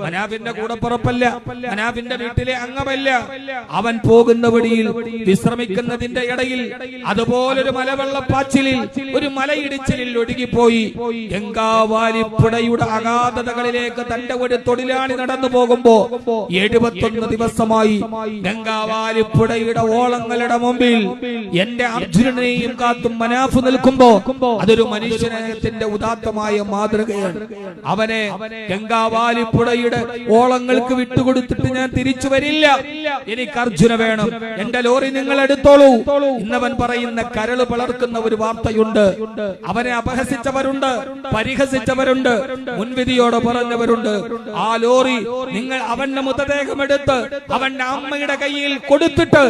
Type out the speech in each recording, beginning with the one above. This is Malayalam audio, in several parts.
മനാഫിന്റെ കൂടപ്പുറപ്പല്ല, മനാഫിന്റെ വീട്ടിലെ അംഗമല്ല. അവൻ പോകുന്ന വഴിയിൽ വിശ്രമിക്കുന്നതിന്റെ ഇടയിൽ അതുപോലൊരു മലവെള്ളപ്പാച്ചിലിൽ ഒരു മലയിടിച്ചിലിൽ ഒഴുകിപ്പോയി. ഗംഗാവാലിപ്പുഴയുടെ അഗാധതകളിലേക്ക് തന്റെ ഒരു തൊഴിലാളി നടന്നു പോകുമ്പോ 71 ദിവസമായി ഗംഗാവാലിപ്പുഴയുടെ ഓളങ്ങളുടെ മുമ്പിൽ എന്റെ അർജുനനെയും കാത്തും മനാഫ് നിൽക്കുമ്പോ അതൊരു മനുഷ്യനത്തിന്റെ ഉദാത്തമായ മാതൃകയാണ്. അവനെ ഗംഗാവാലിപ്പുഴയുടെ ഓളങ്ങൾക്ക് വിട്ടുകൊടുത്തിട്ട് ഞാൻ തിരിച്ചു വരില്ല, എനിക്ക് അർജുന വേണം, എന്റെ ലോറി നിങ്ങൾ എടുത്തോളൂ. ഇന്നവൻ പറയുന്ന കരള് പിളർക്കുന്ന ഒരു വാർത്തയുണ്ട്. അവനെ അപഹസിച്ചവരുണ്ട്, പരിഹസിച്ചവരുണ്ട്, മുൻവിധിയോടെ പറഞ്ഞവരുണ്ട്. ആ ലോറി നിങ്ങൾ അവന്റെ മൃതദേഹമെടുത്ത് അവന്റെ അമ്മയുടെ കയ്യിൽ കൊടുത്തിട്ട്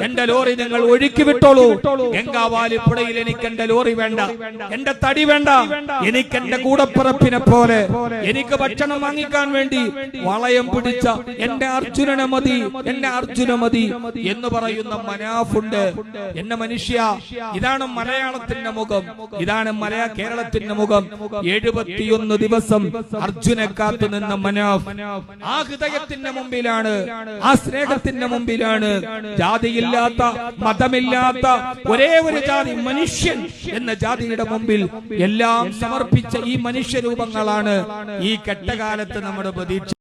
എന്റെ ലോറി നിങ്ങൾ ഒഴുക്കി വിട്ടോളൂ. ഗംഗാവാലിപ്പുഴയിൽ എനിക്ക് എന്റെ ലോറി വേണ്ട, എന്റെ തടി വേണ്ട, എനിക്ക് എന്റെ കൂടപ്പിറപ്പിനെ പോലെ എനിക്ക് ഭക്ഷണം വാങ്ങിക്കാൻ വേണ്ടി വളയം പിടിച്ച എന്റെ അർജുനനെ മതി, എന്റെ അർജുന മതി എന്ന് പറയുന്ന മനാഫുണ്ട്. എന്നെ മനുഷ്യ, ഇതാണ് മലയാളത്തിന്റെ മുഖം, ഇതാണ് കേരളത്തിന്റെ മുഖം. 71 ദിവസം അർജുനെ കാത്തു നിന്ന മനാഫ് ആ ഹൃദയത്തിന്റെ മുമ്പിലാണ്, ആ സ്നേഹത്തിന്റെ മുമ്പിലാണ്. ജാതിയില്ലാത്ത, മതമില്ലാത്ത ഒരേ ഒരു ജാതി, മനുഷ്യൻ എന്ന ജാതിയുടെ മുമ്പിൽ എല്ലാം സമർപ്പിച്ച ഈ മനുഷ്യരൂപങ്ങളാണ് ഈ കെട്ടകാലത്ത് നമ്മുടെ പ്രതീക്ഷ.